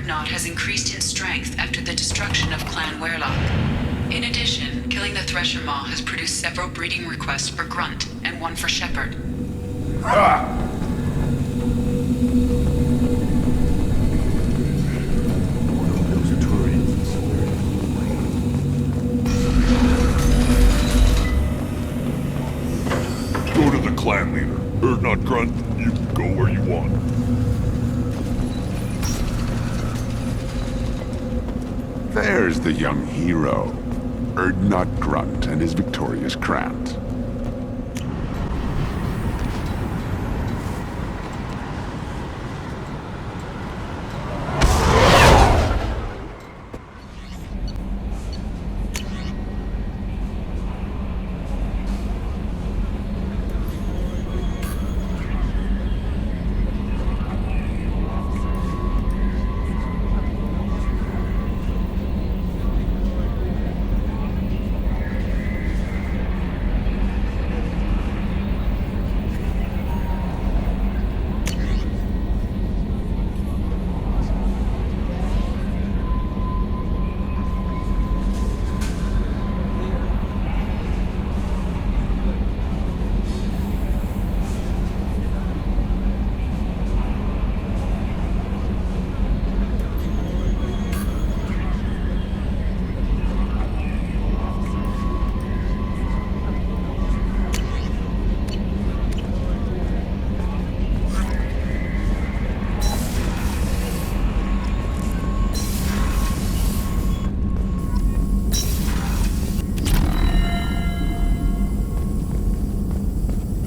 Dreadnought has increased in strength after the destruction of Clan Werlock. In addition, killing the Thresher Maw has produced several breeding requests for Grunt and one for Shepard. Ah! Go to the clan leader. Not Grunt, you can go where you want. There's the young hero. Erdnot Grunt and his victorious Krant.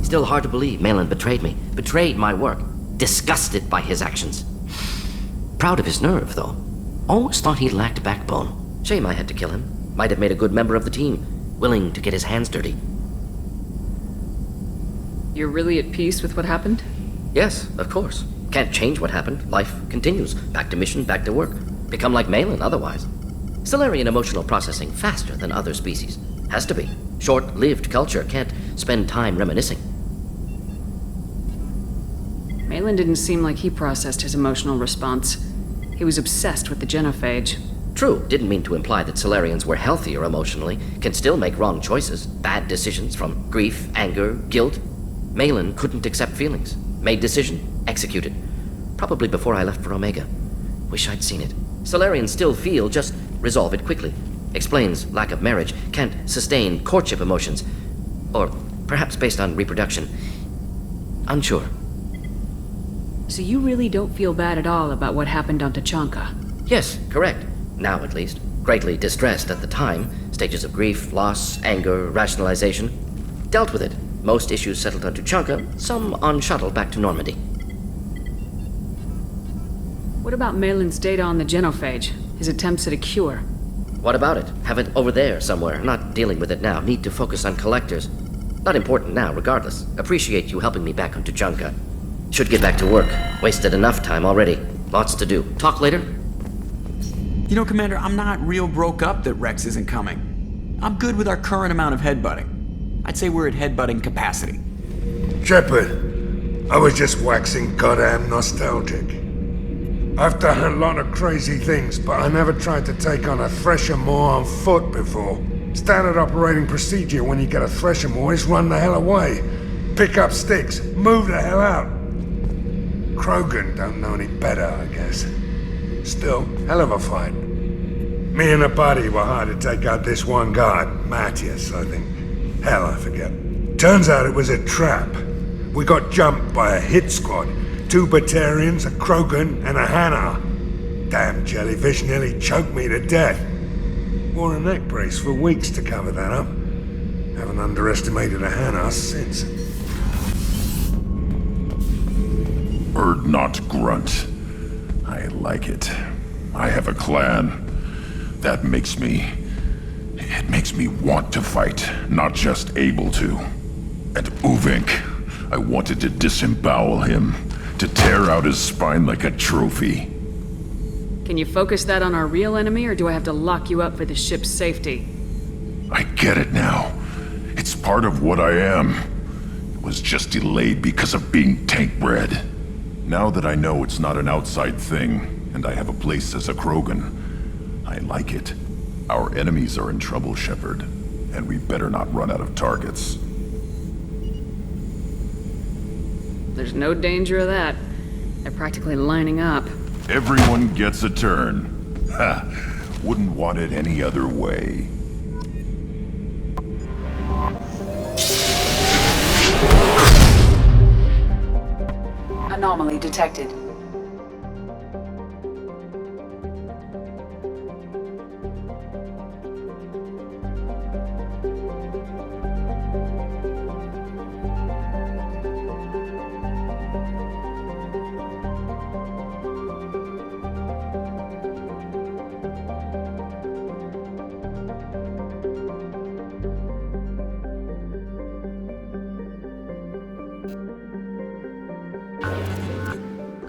Still hard to believe Malin betrayed me, betrayed my work, disgusted by his actions. Proud of his nerve, though. Always thought he lacked backbone. Shame I had to kill him. Might have made a good member of the team, willing to get his hands dirty. You're really at peace with what happened? Yes, of course. Can't change what happened. Life continues. Back to mission, back to work. Become like Malin otherwise. Solarian emotional processing faster than other species. Has to be. Short-lived culture can't spend time reminiscing. Malin didn't seem like he processed his emotional response. He was obsessed with the genophage. True, didn't mean to imply that Solarians were healthier emotionally, can still make wrong choices, bad decisions from grief, anger, guilt. Malin couldn't accept feelings. Made decision, executed. Probably before I left for Omega. Wish I'd seen it. Solarians still feel, just resolve it quickly. Explains lack of marriage, can't sustain courtship emotions. Or perhaps based on reproduction. Unsure. So you really don't feel bad at all about what happened on Tachanka? Yes, correct. Now at least. Greatly distressed at the time. Stages of grief, loss, anger, rationalization. Dealt with it. Most issues settled on Tachanka, some on shuttle back to Normandy. What about Malin's data on the genophage? His attempts at a cure? What about it? Have it over there somewhere. Not dealing with it now. Need to focus on collectors. Not important now, regardless. Appreciate you helping me back on Tachanka. Should get back to work. Wasted enough time already. Lots to do. Talk later? You know, Commander, I'm not real broke up that Rex isn't coming. I'm good with our current amount of headbutting. I'd say we're at headbutting capacity. Shepard, I was just waxing goddamn nostalgic. I've done a lot of crazy things, but I never tried to take on a Thresher Maw on foot before. Standard operating procedure when you get a Thresher Maw is run the hell away. Pick up sticks, move the hell out. Krogan don't know any better, I guess. Still, hell of a fight. Me and a buddy were hard to take out this one guard, Matthias, I think. Hell, I forget. Turns out it was a trap. We got jumped by a hit squad. 2 Batarians, a Krogan, and a Hanar. Damn jellyfish nearly choked me to death. Wore a neck brace for weeks to cover that up. Haven't underestimated a Hanar since. Erdnot Grunt. I like it. I have a clan. That makes me... It makes me want to fight, not just able to. And Uvink, I wanted to disembowel him, to tear out his spine like a trophy. Can you focus that on our real enemy, or do I have to lock you up for the ship's safety? I get it now. It's part of what I am. It was just delayed because of being tank bred. Now that I know it's not an outside thing, and I have a place as a Krogan. I like it. Our enemies are in trouble, Shepard, and we better not run out of targets. There's no danger of that. They're practically lining up. Everyone gets a turn. Ha! Wouldn't want it any other way. Anomaly detected.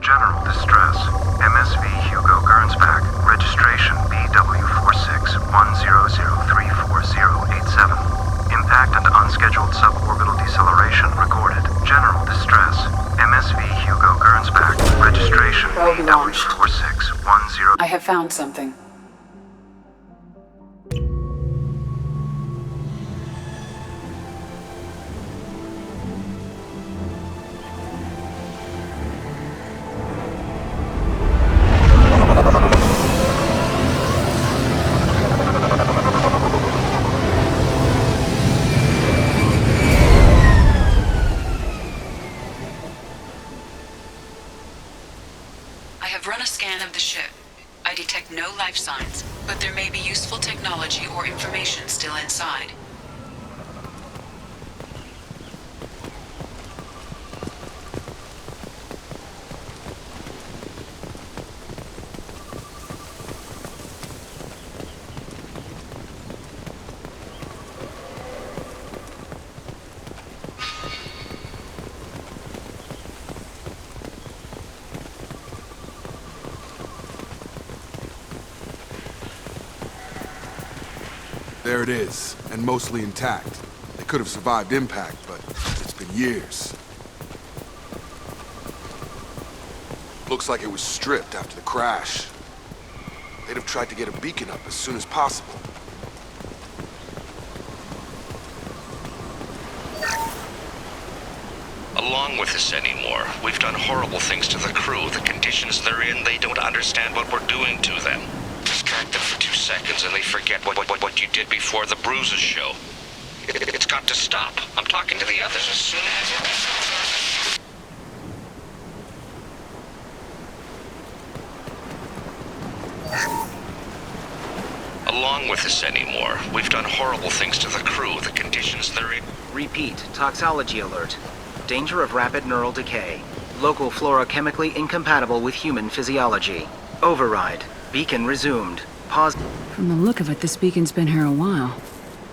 General distress. MSV Hugo Gernsback. Registration BW4610034087. Impact and unscheduled suborbital deceleration recorded. General distress. MSV Hugo Gernsback. Registration Probe launched. BW4610. I have found something. I have run a scan of the ship. I detect no life signs, but there may be useful technology or information still inside. There it is, and mostly intact. They could have survived impact, but it's been years. Looks like it was stripped after the crash. They'd have tried to get a beacon up as soon as possible. Along with this anymore. We've done horrible things to the crew. The conditions they're in, they don't understand what we're doing to them. Distract them for 2 seconds and they forget what you did before the bruises show. It's got to stop. I'm talking to the others as soon as... Along with this anymore. We've done horrible things to the crew. The conditions they're in... Repeat. Toxology alert. Danger of rapid neural decay. Local flora chemically incompatible with human physiology. Override. Beacon resumed. Pause. From the look of it, this beacon's been here a while.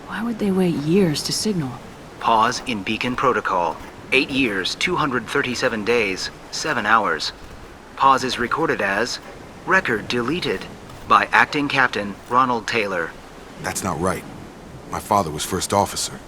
Why would they wait years to signal? Pause in beacon protocol. 8 years, 237 days, 7 hours. Pause is recorded as record deleted by Acting Captain Ronald Taylor. That's not right. My father was first officer.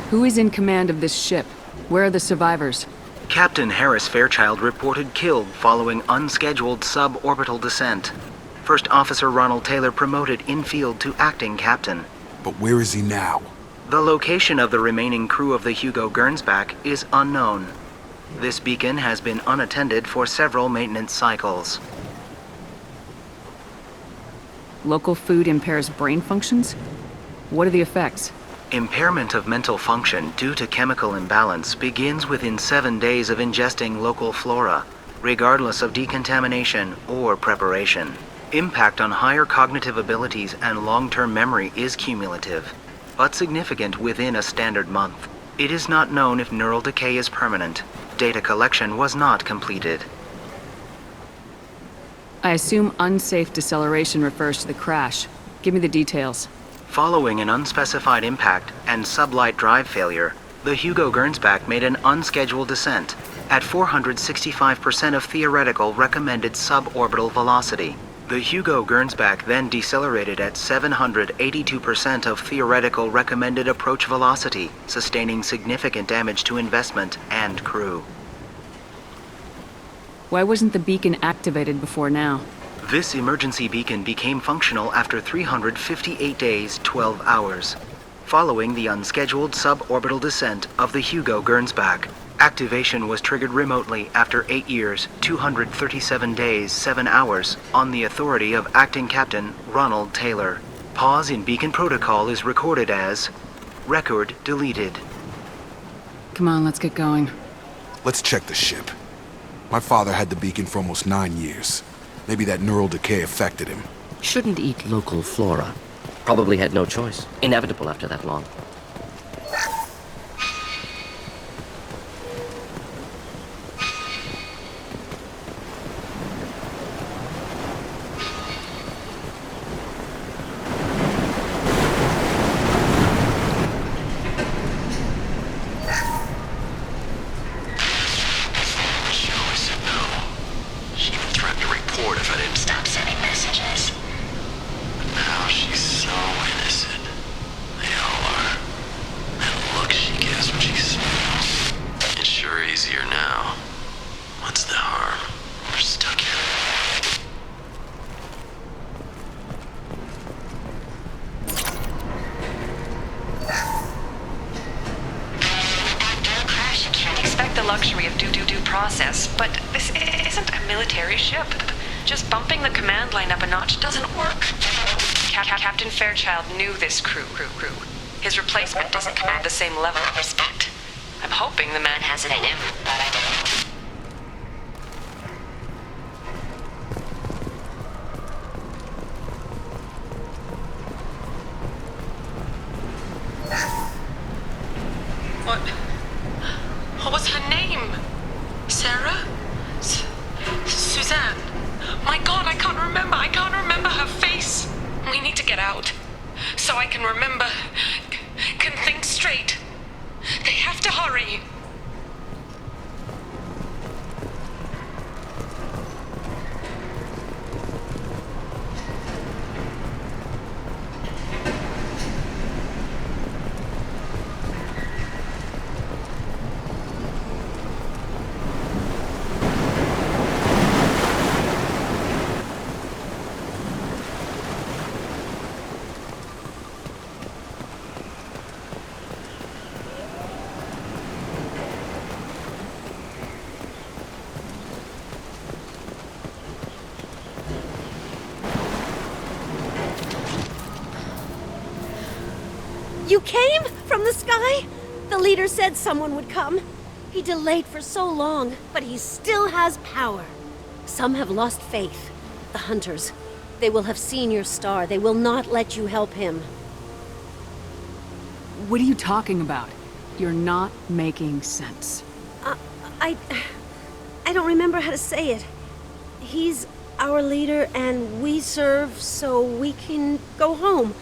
Who is in command of this ship? Where are the survivors? Captain Harris Fairchild reported killed following unscheduled suborbital descent. First Officer Ronald Taylor promoted in-field to acting captain. But where is he now? The location of the remaining crew of the Hugo Gernsback is unknown. This beacon has been unattended for several maintenance cycles. Local food impairs brain functions? What are the effects? Impairment of mental function due to chemical imbalance begins within 7 days of ingesting local flora, regardless of decontamination or preparation. Impact on higher cognitive abilities and long-term memory is cumulative, but significant within a standard month. It is not known if neural decay is permanent. Data collection was not completed. I assume unsafe deceleration refers to the crash. Give me the details. Following an unspecified impact and sublight drive failure, the Hugo Gernsback made an unscheduled descent at 465% of theoretical recommended suborbital velocity. The Hugo Gernsback then decelerated at 782% of theoretical recommended approach velocity, sustaining significant damage to investment and crew. Why wasn't the beacon activated before now? This emergency beacon became functional after 358 days, 12 hours, following the unscheduled suborbital descent of the Hugo Gernsback. Activation was triggered remotely after 8 years, 237 days, 7 hours, on the authority of Acting Captain Ronald Taylor. Pause in beacon protocol is recorded as record deleted. Come on, let's get going. Let's check the ship. My father had the beacon for almost 9 years. Maybe that neural decay affected him. Shouldn't eat local flora. Probably had no choice. Inevitable after that long. Luxury of due process, but this isn't a military ship. Just bumping the command line up a notch doesn't work. Captain Fairchild knew this crew. His replacement doesn't command the same level of respect. I'm hoping the man has it in him, but I don't know. What was her name? Sarah? Suzanne? My God, I can't remember her face. We need to get out. So I can remember, can think straight. They have to hurry. You came? From the sky? The leader said someone would come. He delayed for so long, but he still has power. Some have lost faith. The hunters. They will have seen your star. They will not let you help him. What are you talking about? You're not making sense. I don't remember how to say it. He's our leader and we serve so we can go home.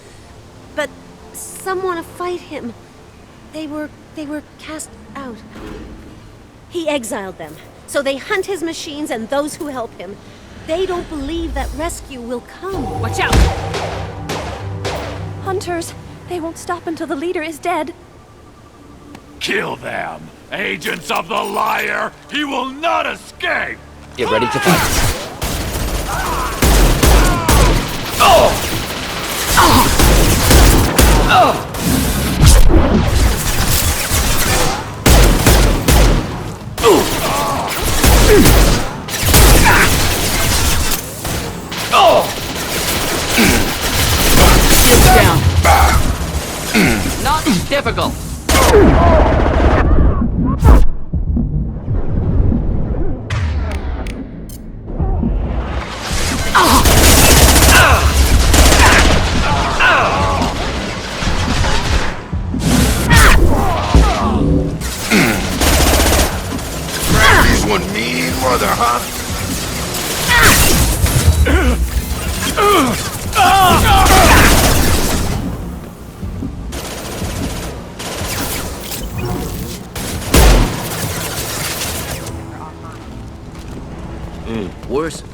But some want to fight him. They were cast out. He exiled them, so they hunt his machines and those who help him. They don't believe that rescue will come. Watch out! Hunters, they won't stop until the leader is dead. Kill them! Agents of the liar! He will not escape! Get ready to fight. Get down. Not difficult. Gravy's one mean mother, huh?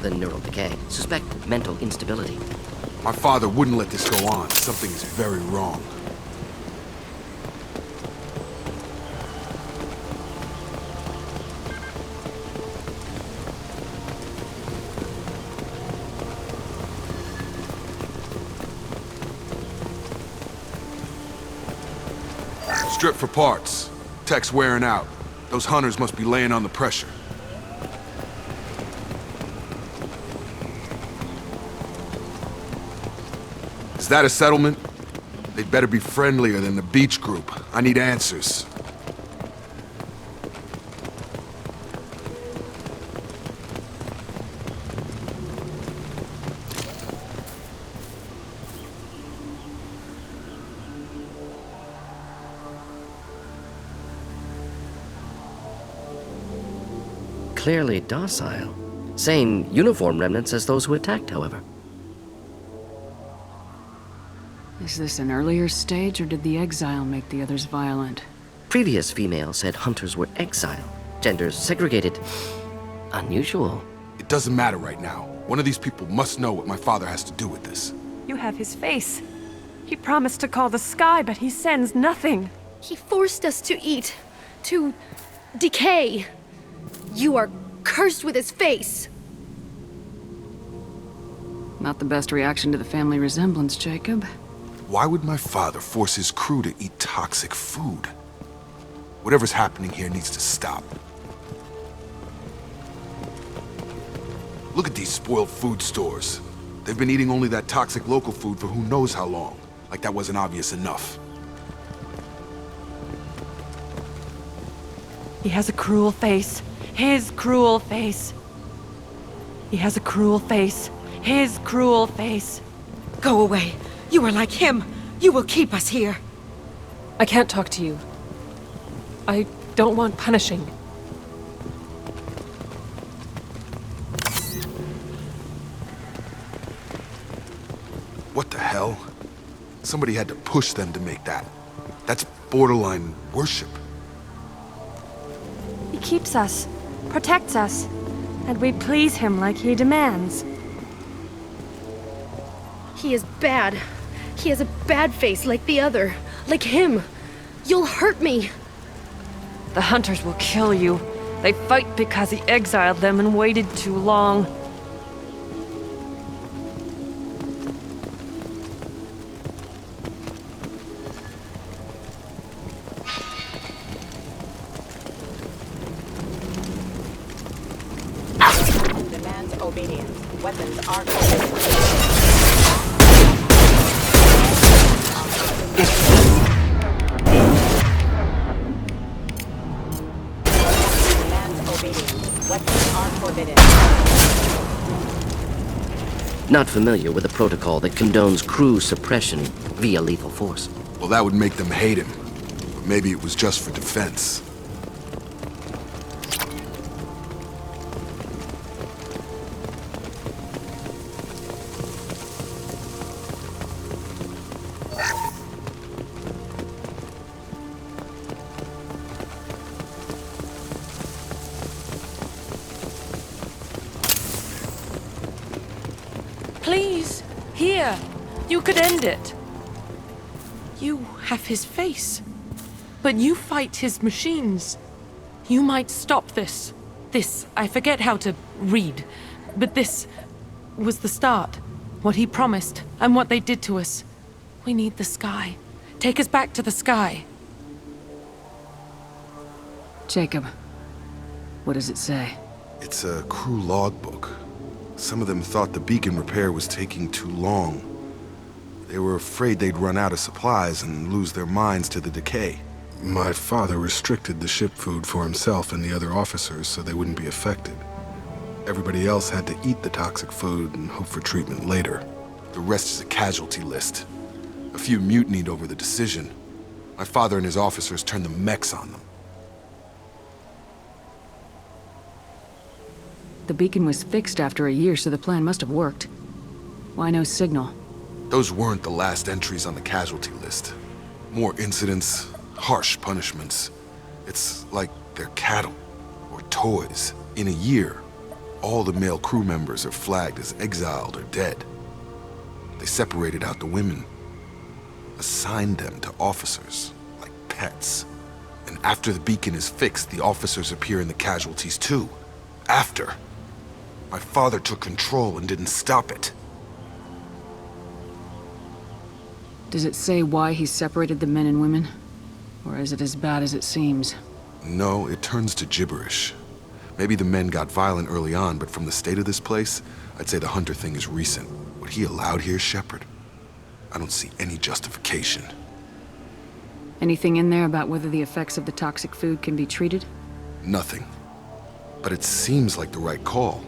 the neural decay. Suspect mental instability. My father wouldn't let this go on. Something is very wrong. Strip for parts. Tech's wearing out. Those hunters must be laying on the pressure. Is that a settlement? They'd better be friendlier than the beach group. I need answers. Clearly docile. Same uniform remnants as those who attacked, however. Is this an earlier stage, or did the exile make the others violent? Previous females said hunters were exiled. Genders segregated. Unusual. It doesn't matter right now. One of these people must know what my father has to do with this. You have his face. He promised to call the sky, but he sends nothing. He forced us to eat, to decay. You are cursed with his face. Not the best reaction to the family resemblance, Jacob. Why would my father force his crew to eat toxic food? Whatever's happening here needs to stop. Look at these spoiled food stores. They've been eating only that toxic local food for who knows how long. Like that wasn't obvious enough. He has a cruel face. His cruel face. He has a cruel face. His cruel face. Go away. You are like him. You will keep us here. I can't talk to you. I don't want punishing. What the hell? Somebody had to push them to make that. That's borderline worship. He keeps us, protects us, and we please him like he demands. He is bad. He has a bad face like the other. Like him. You'll hurt me. The hunters will kill you. They fight because he exiled them and waited too long. Demands obedience. Weapons are forbidden. Not familiar with a protocol that condones crew suppression via lethal force. Well, that would make them hate him. But maybe it was just for defense. Please, here. You could end it. You have his face, but you fight his machines. You might stop this. This, I forget how to read, but this was the start. What he promised, and what they did to us. We need the sky. Take us back to the sky. Jacob, what does it say? It's a crew logbook. Some of them thought the beacon repair was taking too long. They were afraid they'd run out of supplies and lose their minds to the decay. My father restricted the ship food for himself and the other officers so they wouldn't be affected. Everybody else had to eat the toxic food and hope for treatment later. The rest is a casualty list. A few mutinied over the decision. My father and his officers turned the mechs on them. The beacon was fixed after a year, so the plan must have worked. Why no signal? Those weren't the last entries on the casualty list. More incidents, harsh punishments. It's like they're cattle or toys. In a year, All the male crew members are flagged as exiled or dead. They separated out the women, assigned them to officers, like pets. And after the beacon is fixed, the officers appear in the casualties too. After. My father took control and didn't stop it. Does it say why he separated the men and women? Or is it as bad as it seems? No, it turns to gibberish. Maybe the men got violent early on, but from the state of this place, I'd say the Hunter thing is recent. What he allowed here, Shepard? I don't see any justification. Anything in there about whether the effects of the toxic food can be treated? Nothing. But it seems like the right call.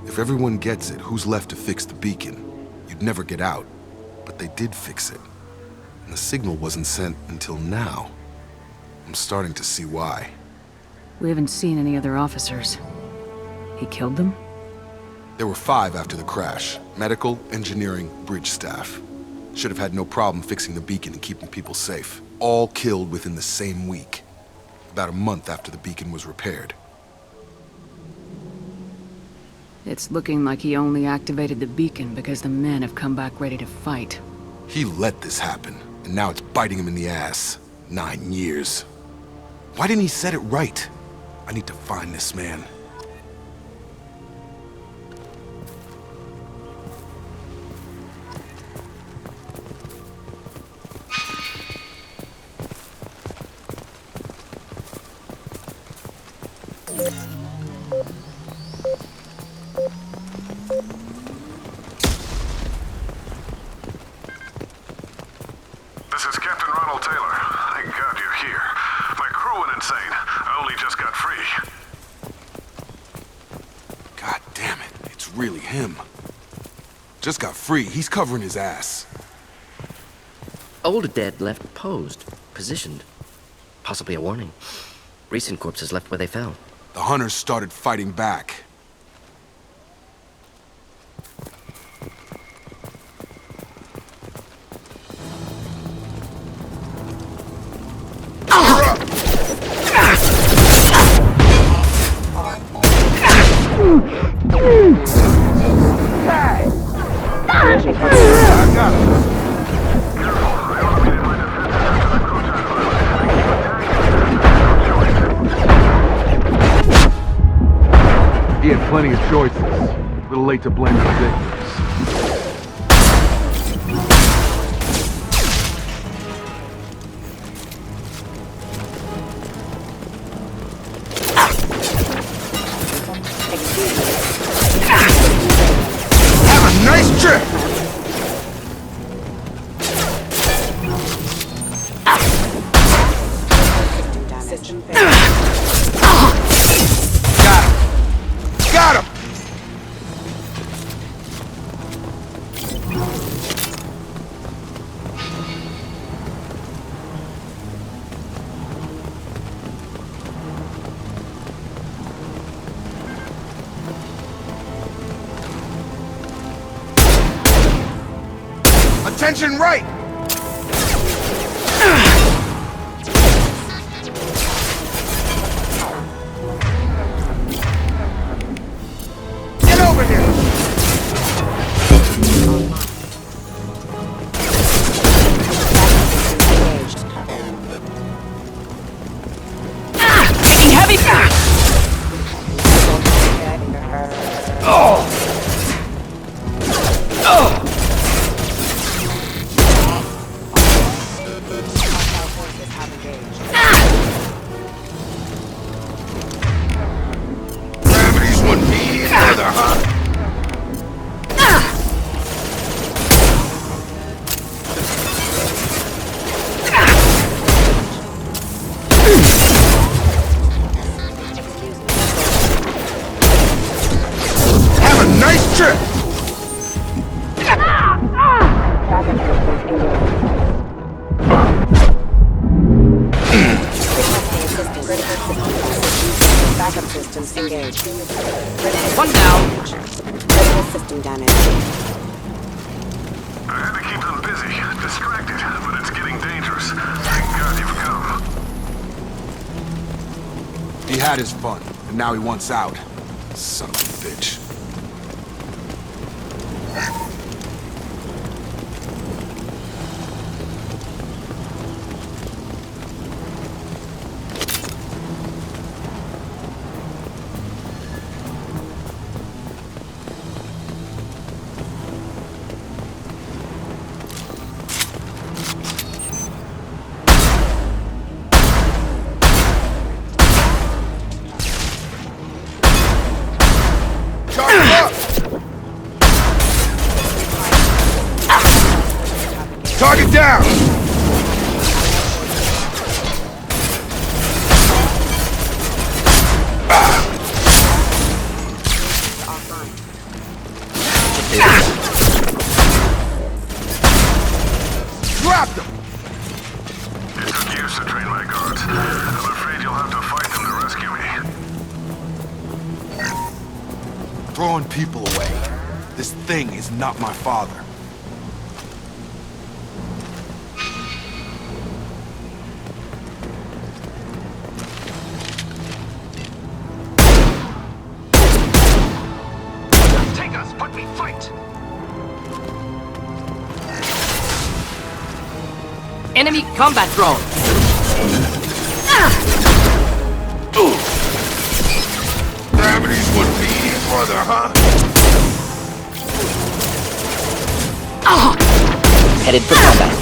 If everyone gets it, who's left to fix the beacon? You'd never get out. But they did fix it. And the signal wasn't sent until now. I'm starting to see why. We haven't seen any other officers. He killed them? There were 5 after the crash. Medical, engineering, bridge staff. Should have had no problem fixing the beacon and keeping people safe. All killed within the same week. About a month after the beacon was repaired. It's looking like he only activated the beacon because the men have come back ready to fight. He let this happen, and now it's biting him in the ass. 9 years. Why didn't he set it right? I need to find this man. This is Captain Ronald Taylor. Thank God you're here. My crew went insane. I only just got free. God damn it, it's really him. Just got free, he's covering his ass. Old dead left posed, positioned. Possibly a warning. Recent corpses left where they fell. The hunters started fighting back. He had plenty of choices. A little late to blame the victims. Have a nice trip! Got him! Attention right! Get over here! Taking heavy Gravity's one beat another, huh? Have a nice trip! Backup systems engaged. One down. Critical system damage. I had to keep them busy, distracted, but it's getting dangerous. Thank God you've come. He had his fun, and now he wants out. Son of a bitch. Target down! Dropped him! It took years to train my guards. I'm afraid you'll have to fight them to rescue me. Throwing people away. This thing is not my father. Take us, but we fight! Enemy combat drone! Gravity's what beat his brother, huh? Headed for combat.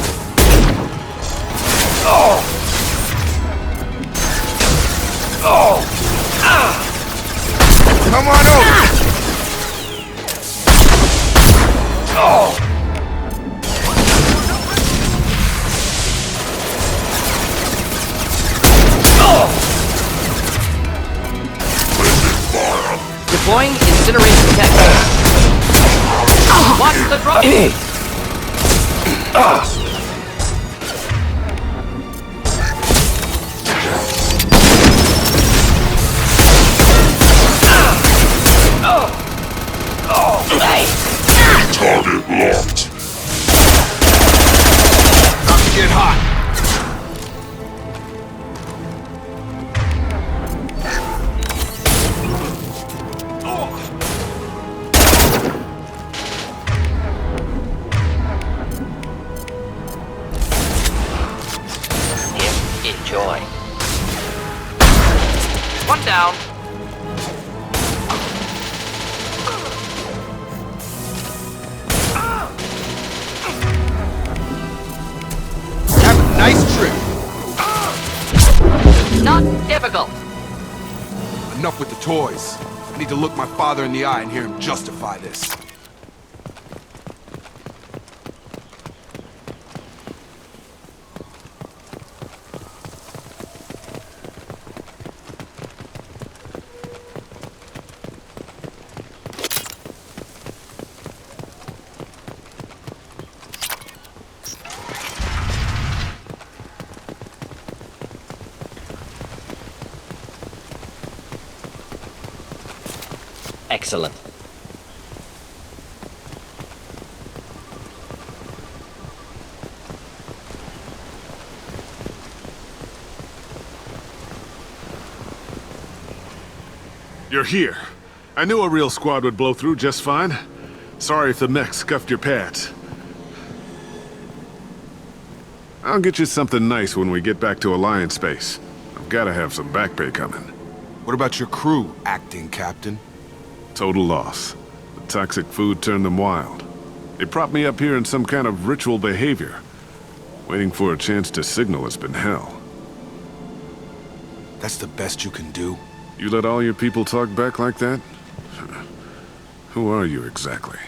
Come on over! Deploying incineration tech. Watch the drop. Target locked. About to get hot. Enjoy. One down. Have a nice trip. Not difficult. Enough with the toys. I need to look my father in the eye and hear him justify this. Excellent. You're here. I knew a real squad would blow through just fine. Sorry if the mech scuffed your pads. I'll get you something nice when we get back to Alliance space. I've gotta have some back pay coming. What about your crew, acting captain? Total loss. The toxic food turned them wild. They propped me up here in some kind of ritual behavior. Waiting for a chance to signal has been hell. That's the best you can do? You let all your people talk back like that? Who are you exactly?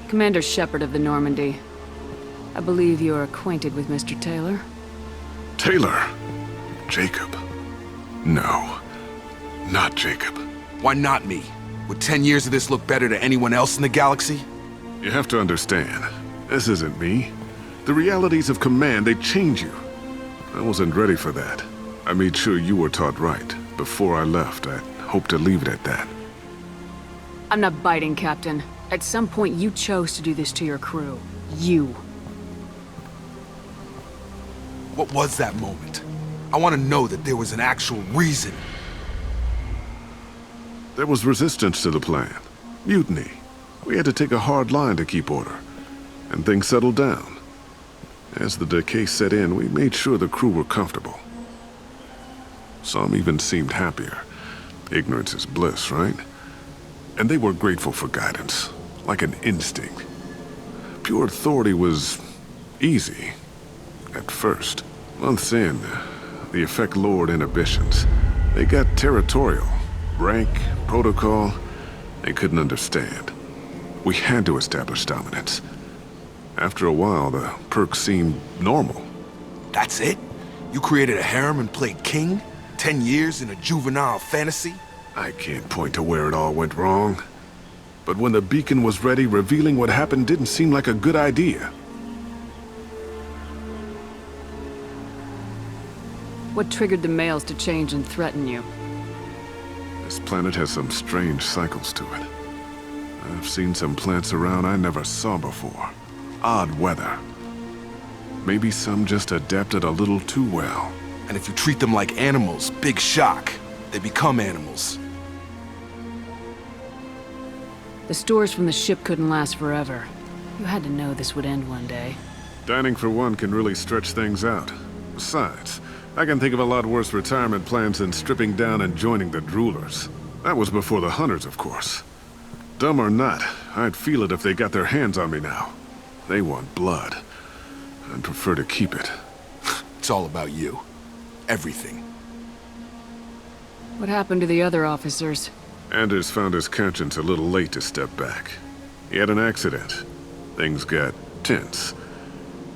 Commander Shepard of the Normandy. I believe you are acquainted with Mr. Taylor. Taylor? Jacob? No, not Jacob. Why not me? Would 10 years of this look better to anyone else in the galaxy? You have to understand, this isn't me. The realities of command, they change you. I wasn't ready for that. I made sure you were taught right. Before I left, I hoped to leave it at that. I'm not biting, Captain. At some point, you chose to do this to your crew. You. What was that moment? I want to know that there was an actual reason. There was resistance to the plan. Mutiny. We had to take a hard line to keep order. And things settled down. As the decay set in, we made sure the crew were comfortable. Some even seemed happier. Ignorance is bliss, right? And they were grateful for guidance, like an instinct. Pure authority was easy, at first. Months in, the effect lowered inhibitions. They got territorial. Rank, protocol, they couldn't understand. We had to establish dominance. After a while, the perks seemed normal. That's it? You created a harem and played king? 10 years in a juvenile fantasy? I can't point to where it all went wrong. But when the beacon was ready, revealing what happened didn't seem like a good idea. What triggered the males to change and threaten you? This planet has some strange cycles to it. I've seen some plants around I never saw before. Odd weather. Maybe some just adapted a little too well. And if you treat them like animals, big shock. They become animals. The stores from the ship couldn't last forever. You had to know this would end one day. Dining for one can really stretch things out. Besides, I can think of a lot worse retirement plans than stripping down and joining the droolers. That was before the hunters, of course. Dumb or not, I'd feel it if they got their hands on me now. They want blood. I'd prefer to keep it. It's all about you. Everything. What happened to the other officers? Anders found his conscience a little late to step back. He had an accident. Things got tense.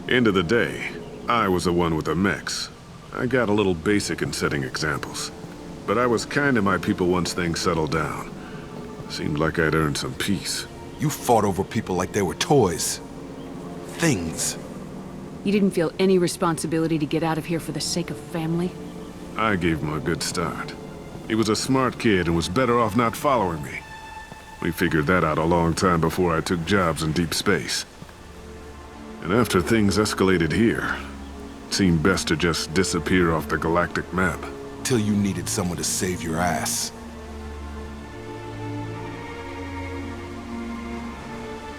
End of the day, I was the one with the mechs. I got a little basic in setting examples. But I was kind to my people once things settled down. Seemed like I'd earned some peace. You fought over people like they were toys. Things. You didn't feel any responsibility to get out of here for the sake of family? I gave him a good start. He was a smart kid and was better off not following me. We figured that out a long time before I took jobs in deep space. And after things escalated here, it seemed best to just disappear off the galactic map. Till you needed someone to save your ass.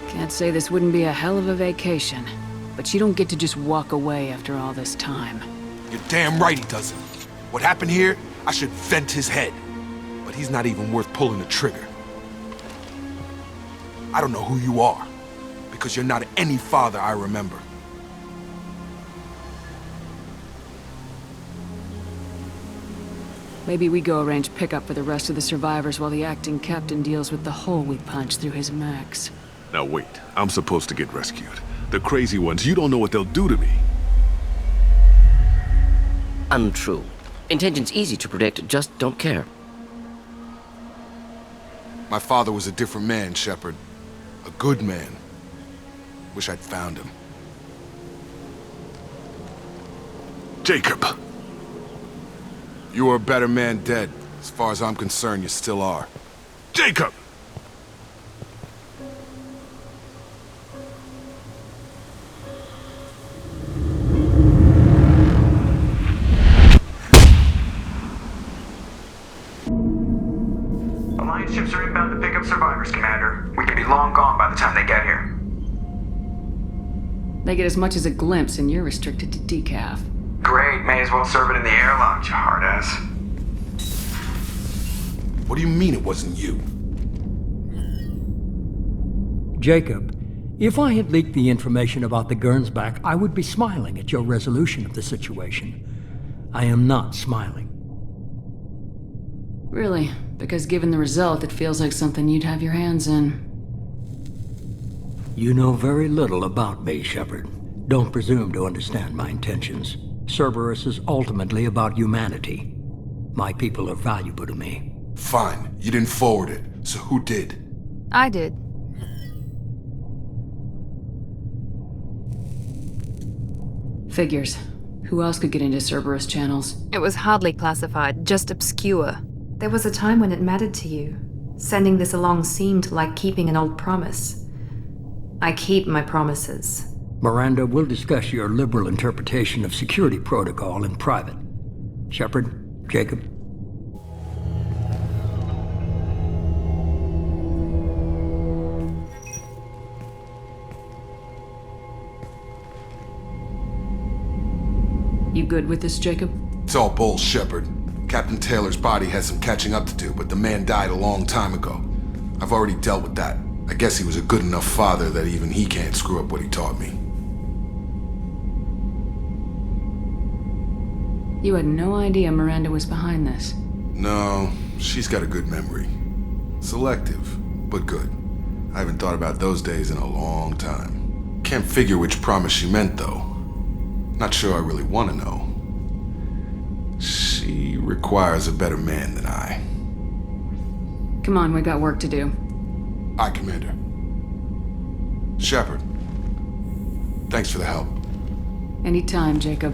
Can't say this wouldn't be a hell of a vacation, but you don't get to just walk away after all this time. You're damn right he doesn't. What happened here, I should vent his head. But he's not even worth pulling the trigger. I don't know who you are, because you're not any father I remember. Maybe we go arrange pickup for the rest of the survivors while the acting captain deals with the hole we punched through his mechs. Now wait, I'm supposed to get rescued. The crazy ones, you don't know what they'll do to me. Untrue. Intention's easy to predict, just don't care. My father was a different man, Shepard. A good man. Wish I'd found him. Jacob! You were a better man dead. As far as I'm concerned, you still are. Jacob! Alliance ships are inbound to pick up survivors, Commander. We could be long gone by the time they get here. They get as much as a glimpse, and you're restricted to decaf. Great, may as well serve it in the airlock, you hard ass. What do you mean it wasn't you? Jacob, if I had leaked the information about the Gernsback, I would be smiling at your resolution of the situation. I am not smiling. Really? Because given the result, it feels like something you'd have your hands in. You know very little about me, Shepard. Don't presume to understand my intentions. Cerberus is ultimately about humanity. My people are valuable to me. Fine. You didn't forward it. So who did? I did. Figures. Who else could get into Cerberus channels? It was hardly classified, just obscure. There was a time when it mattered to you. Sending this along seemed like keeping an old promise. I keep my promises. Miranda, we'll discuss your liberal interpretation of security protocol in private. Shepard, Jacob. You good with this, Jacob? It's all bull, Shepard. Captain Taylor's body has some catching up to do, but the man died a long time ago. I've already dealt with that. I guess he was a good enough father that even he can't screw up what he taught me. You had no idea Miranda was behind this. No, she's got a good memory. Selective, but good. I haven't thought about those days in a long time. Can't figure which promise she meant, though. Not sure I really want to know. She requires a better man than I. Come on, we got work to do. Aye, Commander. Shepard, thanks for the help. Anytime, Jacob.